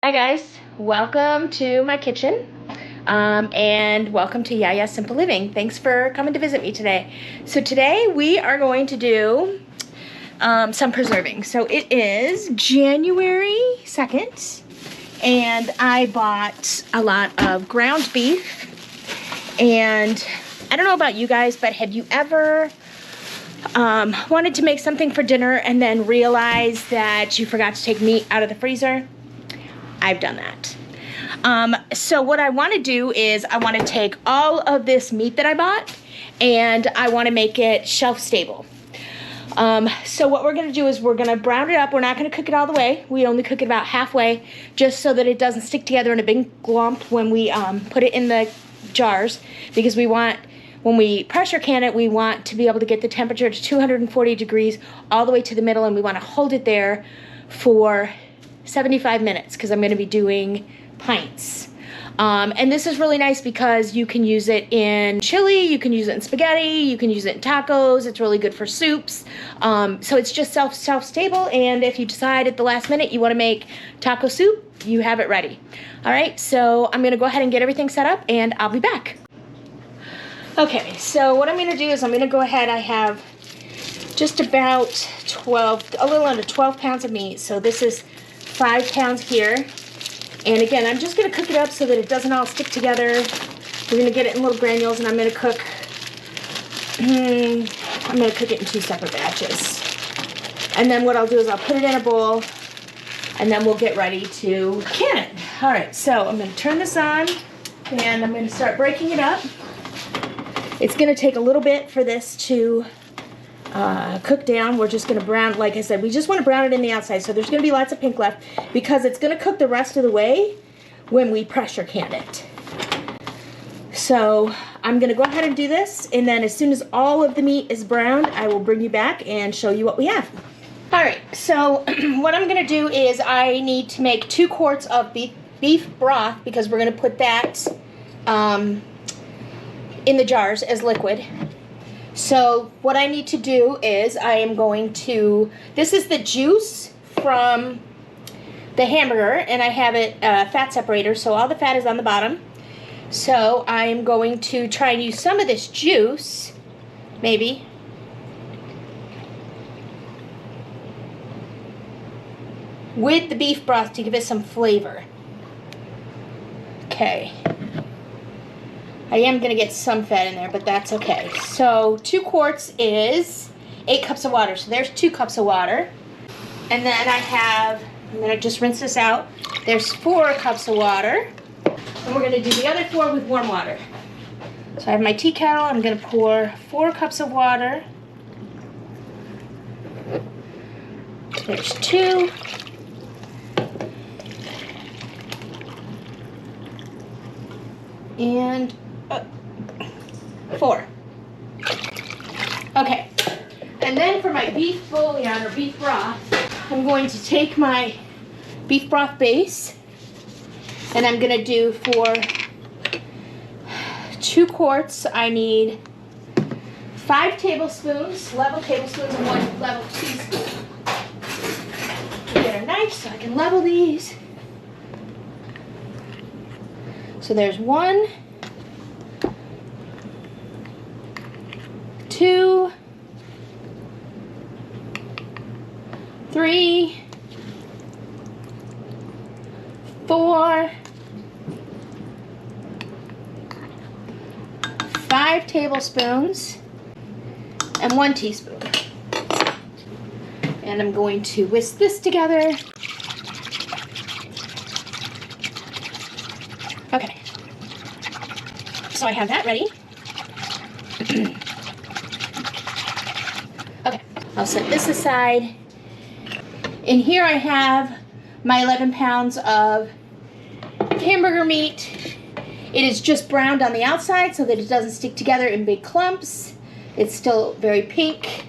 Hi guys, welcome to my kitchen and welcome to Yaya Simple Living. Thanks for coming to visit me today. So today we are going to do some preserving. So it is January 2nd and I bought a lot of ground beef, and I don't know about you guys, but have you ever wanted to make something for dinner and then realize that you forgot to take meat out of the freezer? I've done that. So what I want to do is I want to take all of this meat that I bought and I want to make it shelf stable. So what we're going to do is we're going to brown it up. We're not going to cook it all the way. We only cook it about halfway, just so that it doesn't stick together in a big glump when we put it in the jars, because we want, when we pressure can it, we want to be able to get the temperature to 240 degrees all the way to the middle, and we want to hold it there for 75 minutes because I'm going to be doing pints. And this is really nice because you can use it in chili, you can use it in spaghetti, you can use it in tacos. It's really good for soups. So it's just shelf-stable, and if you decide at the last minute you want to make taco soup, you have it ready. All right, so I'm going to go ahead and get everything set up, and I'll be back. Okay, so what I'm going to do is I'm going to go ahead. I have just about a little under 12 pounds of meat. So this is 5 pounds here. And again, I'm just going to cook it up so that it doesn't all stick together. We're going to get it in little granules, and I'm going to cook it in 2 separate batches. And then what I'll do is I'll put it in a bowl, and then we'll get ready to can it. All right, so I'm going to turn this on, and I'm going to start breaking it up. It's going to take a little bit for this to cook down. We're just going to brown, like I said, we just want to brown it in the outside, so there's going to be lots of pink left because it's going to cook the rest of the way when we pressure can it. So I'm going to go ahead and do this, and then as soon as all of the meat is browned, I will bring you back and show you what we have. Alright, so what I'm going to do is I need to make 2 quarts of beef broth, because we're going to put that in the jars as liquid. So what I need to do is I am going to, this is the juice from the hamburger, and I have it fat separator, so all the fat is on the bottom. So I'm going to try and use some of this juice, maybe. With the beef broth to give it some flavor. Okay. I am going to get some fat in there, but that's okay. So 2 quarts is 8 cups of water. So there's 2 cups of water. And then I'm going to just rinse this out. There's 4 cups of water. And we're going to do the other 4 with warm water. So I have my tea kettle. I'm going to pour 4 cups of water. There's 2. And 4. Okay, and then for my beef bouillon or beef broth, I'm going to take my beef broth base, and I'm going to do for 2 quarts, I need 5 tablespoons, level tablespoons, and 1 level teaspoon. Get a knife so I can level these. So there's 1, 2, 3, 4, 5 tablespoons, and 1 teaspoon. And I'm going to whisk this together. Okay. So I have that ready. Okay, I'll set this aside. In here I have my 11 pounds of hamburger meat. It is just browned on the outside so that it doesn't stick together in big clumps. It's still very pink.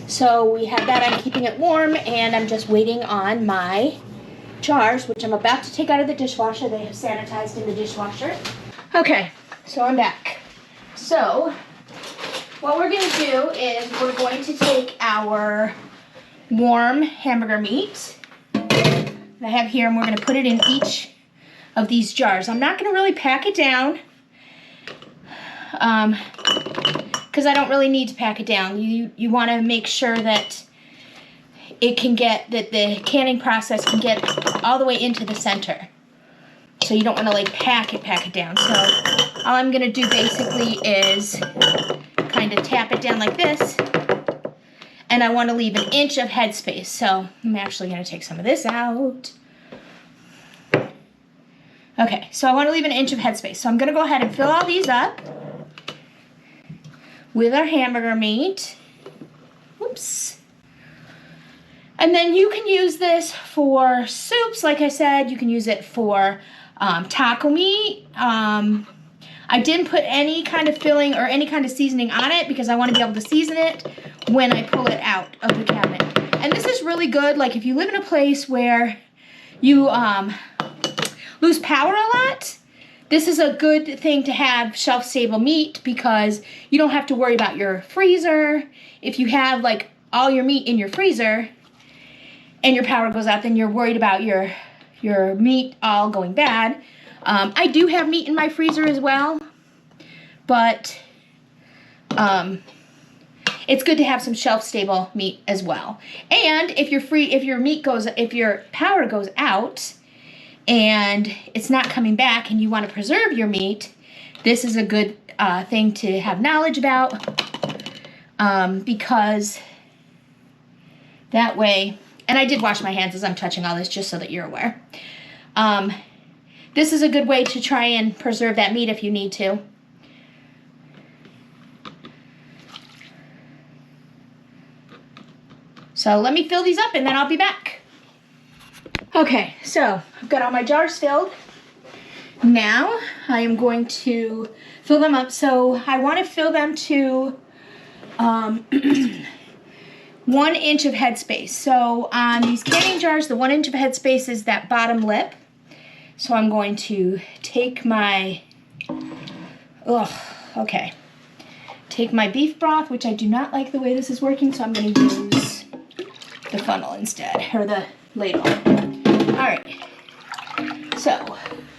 So we have that. I'm keeping it warm, and I'm just waiting on my jars, which I'm about to take out of the dishwasher. They have sanitized in the dishwasher. Okay, so I'm back. So what we're going to do is we're going to take our warm hamburger meat. that I have here, and we're going to put it in each of these jars. I'm not going to really pack it down because I don't really need to pack it down. You want to make sure that it can get, that the canning process can get all the way into the center. So you don't want to like pack it down. So all I'm going to do basically is kind of tap it down like this. And I want to leave 1 inch of headspace. So I'm actually going to take some of this out. Okay, so I want to leave 1 inch of headspace. So I'm going to go ahead and fill all these up with our hamburger meat. Whoops. And then you can use this for soups, like I said. You can use it for taco meat. I didn't put any kind of filling or any kind of seasoning on it because I want to be able to season it when I pull it out of the cabinet. And this is really good, like if you live in a place where you lose power a lot, this is a good thing to have shelf-stable meat because you don't have to worry about your freezer. If you have like all your meat in your freezer and your power goes out, then you're worried about your meat all going bad. I do have meat in my freezer as well, but it's good to have some shelf-stable meat as well. And if your power goes out and it's not coming back and you want to preserve your meat, this is a good thing to have knowledge about because that way, and I did wash my hands as I'm touching all this just so that you're aware. This is a good way to try and preserve that meat if you need to. So let me fill these up and then I'll be back. Okay, so I've got all my jars filled. Now I am going to fill them up. So I want to fill them to 1 inch of headspace. So on these canning jars, the 1 inch of headspace is that bottom lip. So I'm going to take my, take my beef broth, which I do not like the way this is working, so I'm going to use the funnel instead, or the ladle. Alright, so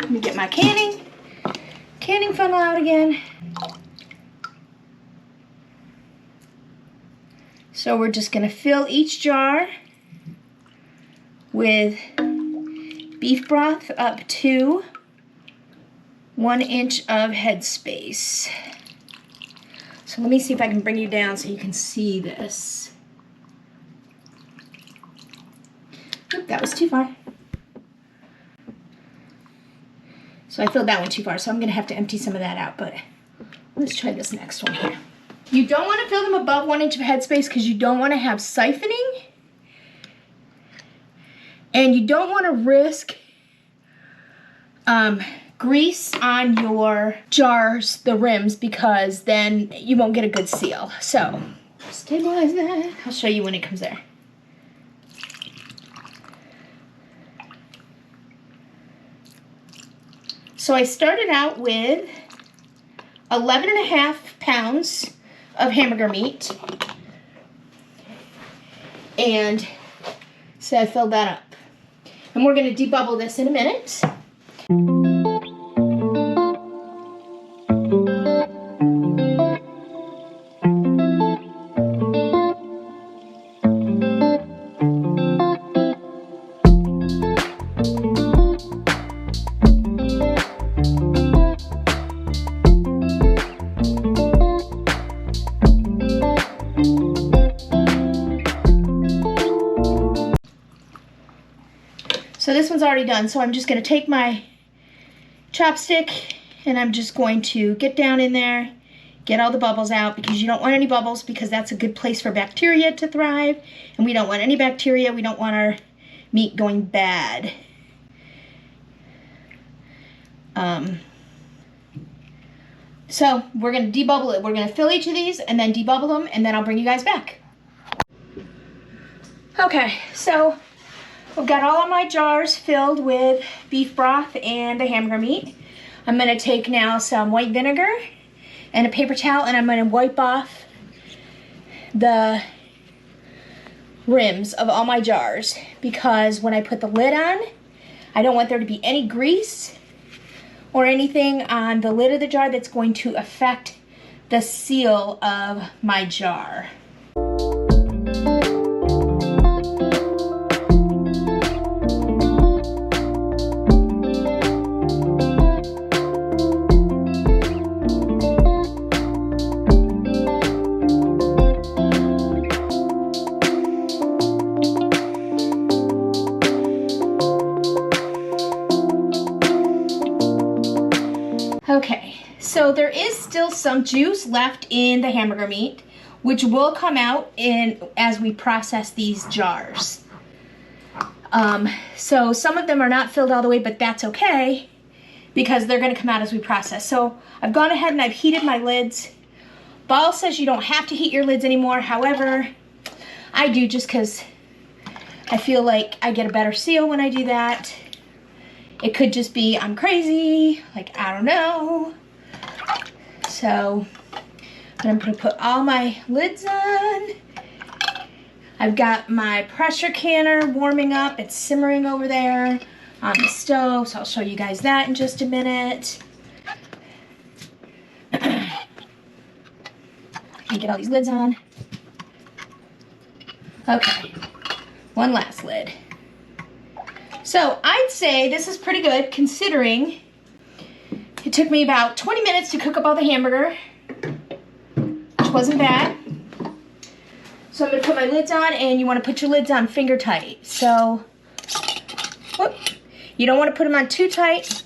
let me get my canning funnel out again. So we're just going to fill each jar with beef broth up to 1 inch of headspace. So let me see if I can bring you down so you can see this. Oop, that was too far. So I filled that one too far, so I'm going to have to empty some of that out, but let's try this next one here. You don't want to fill them above 1 inch of headspace because you don't want to have siphoning. And you don't want to risk grease on your jars, the rims, because then you won't get a good seal. So, stabilize that. I'll show you when it comes there. So I started out with 11.5 pounds of hamburger meat. And so I filled that up. And we're going to debubble this in a minute. So this one's already done, so I'm just going to take my chopstick and I'm just going to get down in there, get all the bubbles out, because you don't want any bubbles because that's a good place for bacteria to thrive, and we don't want any bacteria. We don't want our meat going bad. So we're going to debubble it. We're going to fill each of these and then debubble them, and then I'll bring you guys back. Okay, so I've got all of my jars filled with beef broth and the hamburger meat. I'm going to take now some white vinegar and a paper towel, and I'm going to wipe off the rims of all my jars because when I put the lid on, I don't want there to be any grease or anything on the lid of the jar that's going to affect the seal of my jar. Okay, so there is still some juice left in the hamburger meat, which will come out as we process these jars. So some of them are not filled all the way, but that's okay because they're gonna come out as we process. So I've gone ahead and I've heated my lids. Ball says you don't have to heat your lids anymore. However, I do just because I feel like I get a better seal when I do that. It could just be I'm crazy, like I don't know. So I'm gonna put all my lids on. I've got my pressure canner warming up. It's simmering over there on the stove, so I'll show you guys that in just a minute. I can get all these lids on. Okay, one last lid. So I'd say this is pretty good considering it took me about 20 minutes to cook up all the hamburger, which wasn't bad. So I'm gonna put my lids on, and you wanna put your lids on finger tight. So, whoop, you don't wanna put them on too tight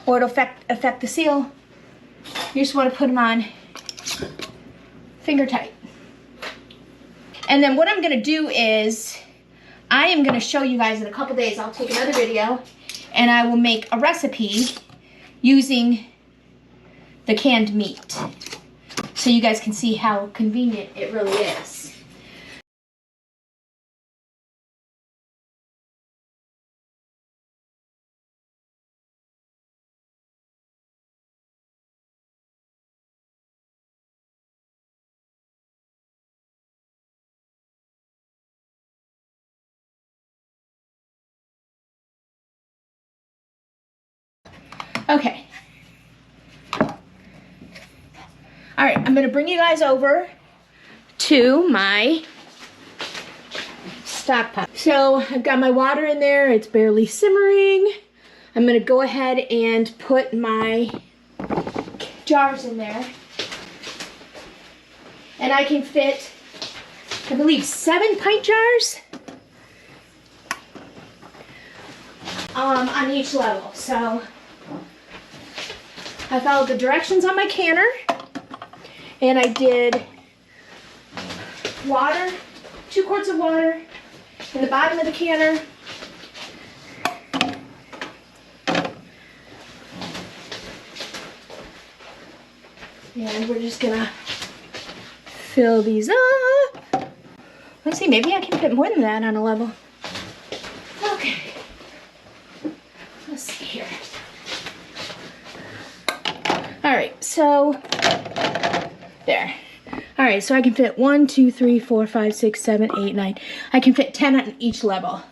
or it'll affect the seal. You just wanna put them on finger tight. And then what I'm gonna do is, I am gonna show you guys in a couple days, I'll take another video and I will make a recipe using the canned meat so you guys can see how convenient it really is. Okay. All right, I'm gonna bring you guys over to my stock pot. So I've got my water in there, it's barely simmering. I'm gonna go ahead and put my jars in there. And I can fit, I believe, 7 pint jars on each level. So I followed the directions on my canner, and I did water, 2 quarts of water in the bottom of the canner. And we're just gonna fill these up. Let's see, maybe I can fit more than that on a level. Okay, let's see here. All right, so there. All right, so I can fit 1, 2, 3, 4, 5, 6, 7, 8, 9. I can fit 10 on each level.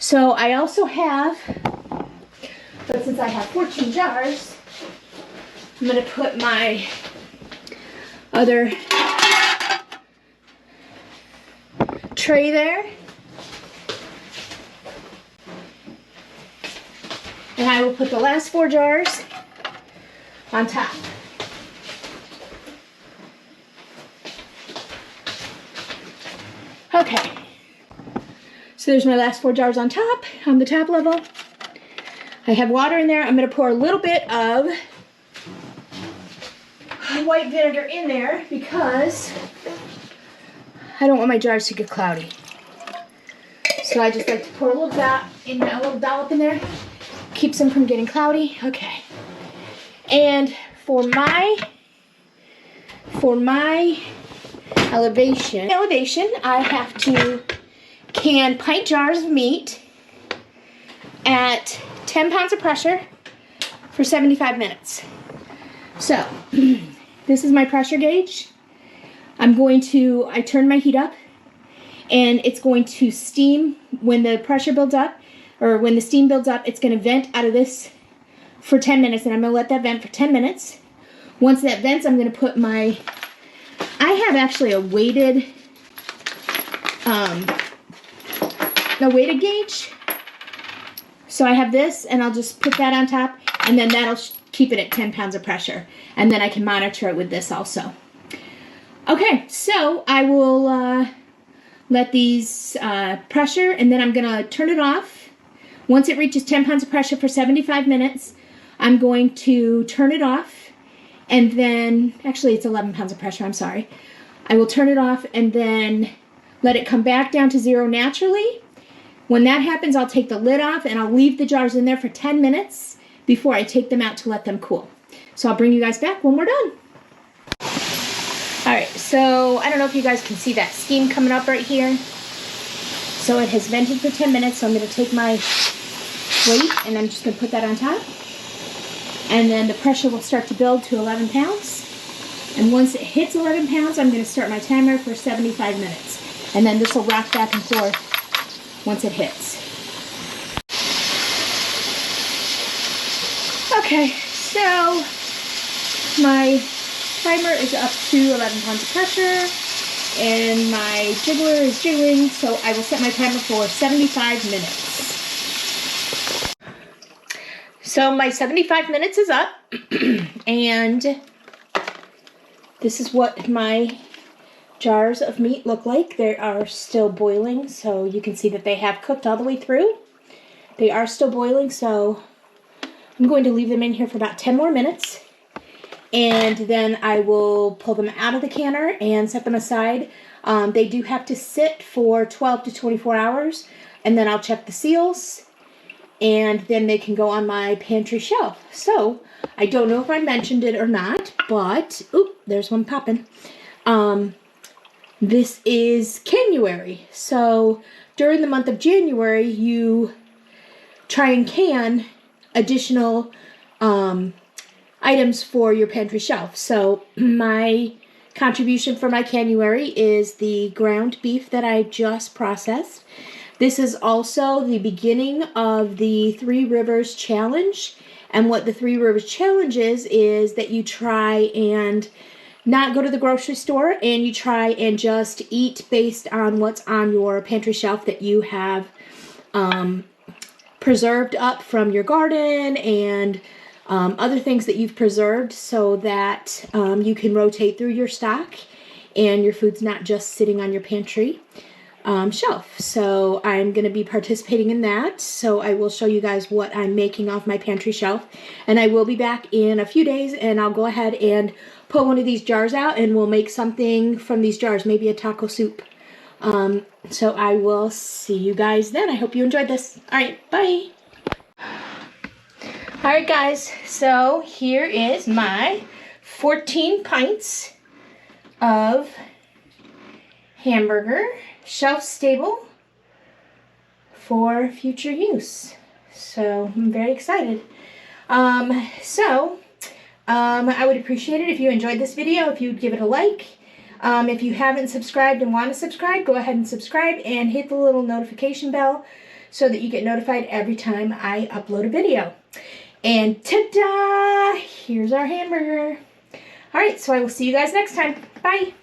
So I also have, but since I have 14 jars, I'm gonna put my other tray there. And I will put the last 4 jars on top. Okay, so there's my last 4 jars on top, on the top level. I have water in there. I'm gonna pour a little bit of white vinegar in there because I don't want my jars to get cloudy. So I just like to pour a little dollop in there, keeps them from getting cloudy. Okay. And for my elevation, I have to can pint jars of meat at 10 pounds of pressure for 75 minutes. So this is my pressure gauge. I turn my heat up, and it's going to steam when the pressure builds up, or when the steam builds up. It's going to vent out of this for 10 minutes, and I'm going to let that vent for 10 minutes. Once that vents, I'm going to put my, I have actually a weighted gauge. So I have this, and I'll just put that on top, and then that'll keep it at 10 pounds of pressure. And then I can monitor it with this also. Okay, so I will let these pressure, and then I'm going to turn it off. Once it reaches 10 pounds of pressure for 75 minutes, I'm going to turn it off. And then, actually it's 11 pounds of pressure, I'm sorry. I will turn it off and then let it come back down to 0 naturally. When that happens, I'll take the lid off and I'll leave the jars in there for 10 minutes before I take them out to let them cool. So I'll bring you guys back when we're done. Alright, so I don't know if you guys can see that steam coming up right here. So it has vented for 10 minutes, so I'm going to take my weight and I'm just going to put that on top. And then the pressure will start to build to 11 pounds. And once it hits 11 pounds, I'm going to start my timer for 75 minutes. And then this will rock back and forth once it hits. Okay, so my timer is up to 11 pounds of pressure. And my jiggler is jiggling, so I will set my timer for 75 minutes. So my 75 minutes is up, and this is what my jars of meat look like. They are still boiling, so you can see that they have cooked all the way through. They are still boiling, so I'm going to leave them in here for about 10 more minutes, and then I will pull them out of the canner and set them aside. They do have to sit for 12 to 24 hours, and then I'll check the seals. And then they can go on my pantry shelf. So, I don't know if I mentioned it or not, but, oop, there's one popping. This is Canuary. So, during the month of January, you try and can additional items for your pantry shelf. So, my contribution for my Canuary is the ground beef that I just processed. This is also the beginning of the 3 Rivers Challenge. And what the 3 Rivers Challenge is that you try and not go to the grocery store and you try and just eat based on what's on your pantry shelf that you have preserved up from your garden and other things that you've preserved, so that you can rotate through your stock and your food's not just sitting on your pantry shelf. So I'm going to be participating in that. So I will show you guys what I'm making off my pantry shelf. And I will be back in a few days, and I'll go ahead and pull one of these jars out and we'll make something from these jars, maybe a taco soup. So I will see you guys then. I hope you enjoyed this. All right, bye. All right, guys. So here is my 14 pints of hamburger, shelf stable for future use. So I'm very excited. I would appreciate it if you enjoyed this video, if you'd give it a like. If you haven't subscribed and want to subscribe, go ahead and subscribe and hit the little notification bell so that you get notified every time I upload a video. And ta-da! Here's our hamburger. All right, so I will see you guys next time. Bye.